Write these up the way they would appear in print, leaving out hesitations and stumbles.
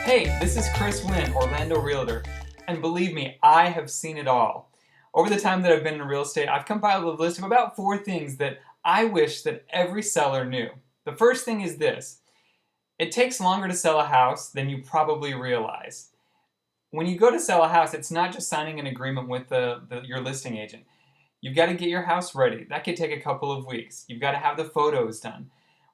Hey, this is Winn, Orlando Realtor, and believe me, I have seen it all. Over the time that I've been in real estate, I've compiled a list of about 4 things that I wish that every seller knew. The first thing is this: it takes longer to sell a house than you probably realize. When you go to sell a house, it's not just signing an agreement with your listing agent. You've got to get your house ready. That could take a couple of weeks. You've got to have the photos done.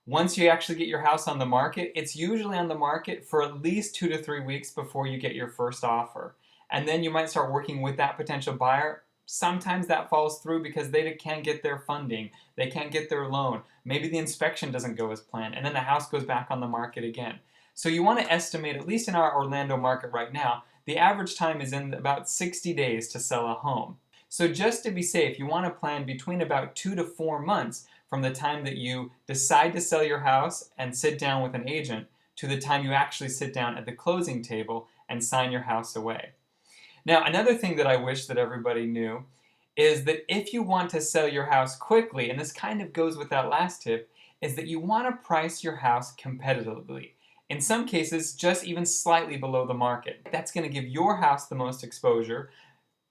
Once you actually get your house on the market, it's usually on the market for at least 2 to 3 weeks before you get your first offer. And then you might start working with that potential buyer. Sometimes that falls through because they can't get their funding, they can't get their loan, maybe the inspection doesn't go as planned, and then the house goes back on the market again. So you want to estimate, at least in our Orlando market right now, the average time is in about 60 days to sell a home. So just to be safe, you want to plan between about 2 to 4 months from the time that you decide to sell your house and sit down with an agent to the time you actually sit down at the closing table and sign your house away. Now, another thing that I wish that everybody knew is that if you want to sell your house quickly, and this kind of goes with that last tip, is that you want to price your house competitively. In some cases, just even slightly below the market. That's going to give your house the most exposure.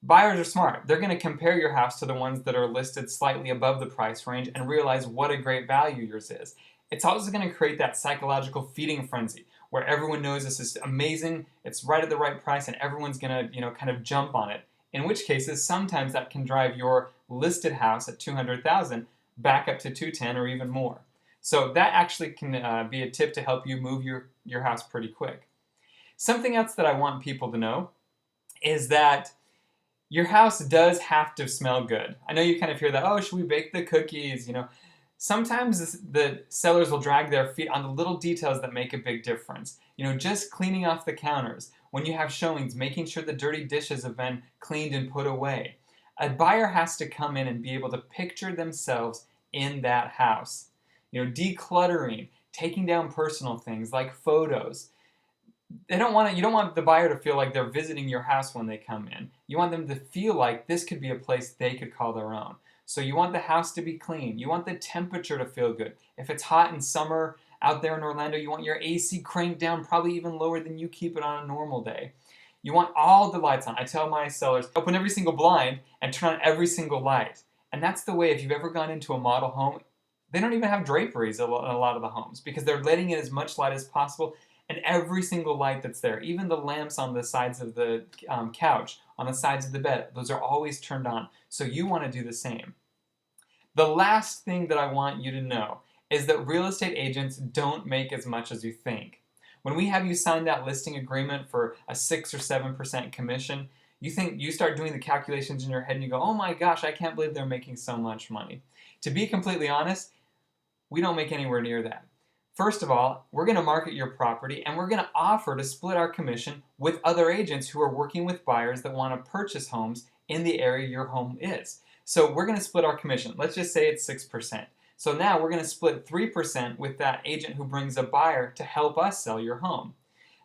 Buyers are smart. They're going to compare your house to the ones that are listed slightly above the price range and realize what a great value yours is. It's also going to create that psychological feeding frenzy where everyone knows this is amazing, it's right at the right price, and everyone's going to, kind of jump on it. In which cases, sometimes that can drive your listed house at $200,000 back up to $210,000 or even more. So that actually can be a tip to help you move your house pretty quick. Something else that I want people to know is that your house does have to smell good. I know you kind of hear that, oh, should we bake the cookies? Sometimes the sellers will drag their feet on the little details that make a big difference. Just cleaning off the counters. When you have showings, making sure the dirty dishes have been cleaned and put away. A buyer has to come in and be able to picture themselves in that house. Decluttering, taking down personal things like photos. You don't want the buyer to feel like they're visiting your house when they come in. You want them to feel like this could be a place they could call their own. So you want the house to be clean. You want the temperature to feel good. If it's hot in summer out there in Orlando, you want your AC cranked down probably even lower than you keep it on a normal day. You want all the lights on. I tell my sellers, open every single blind and turn on every single light. And that's the way, if you've ever gone into a model home, they don't even have draperies in a lot of the homes because they're letting in as much light as possible. And every single light that's there, even the lamps on the sides of the couch, on the sides of the bed, those are always turned on. So you want to do the same. The last thing that I want you to know is that real estate agents don't make as much as you think. When we have you sign that listing agreement for a 6 or 7% commission, you start doing the calculations in your head and you go, oh my gosh, I can't believe they're making so much money. To be completely honest, we don't make anywhere near that. First of all, we're going to market your property and we're going to offer to split our commission with other agents who are working with buyers that want to purchase homes in the area your home is. So we're going to split our commission. Let's just say it's 6%. So now we're going to split 3% with that agent who brings a buyer to help us sell your home.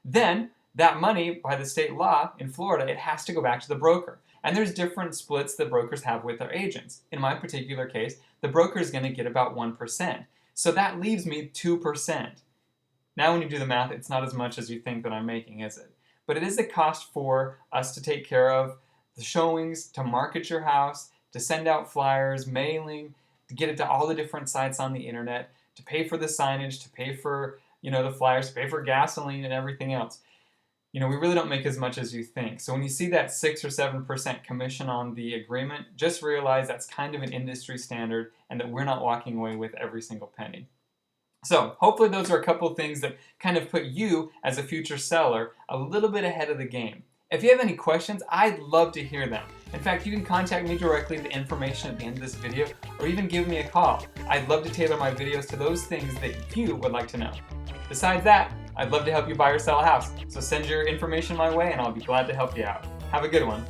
Then that money, by the state law in Florida, it has to go back to the broker. And there's different splits that brokers have with their agents. In my particular case, the broker is going to get about 1%. So that leaves me 2%. Now when you do the math, it's not as much as you think that I'm making, is it? But it is a cost for us to take care of the showings, to market your house, to send out flyers, mailing, to get it to all the different sites on the internet, to pay for the signage, to pay for the flyers, to pay for gasoline and everything else. We really don't make as much as you think. So when you see that 6 or 7% commission on the agreement, just realize that's kind of an industry standard and that we're not walking away with every single penny. So hopefully those are a couple of things that kind of put you as a future seller a little bit ahead of the game. If you have any questions, I'd love to hear them. In fact, you can contact me directly with the information at the end of this video or even give me a call. I'd love to tailor my videos to those things that you would like to know. Besides that, I'd love to help you buy or sell a house, so send your information my way and I'll be glad to help you out. Have a good one.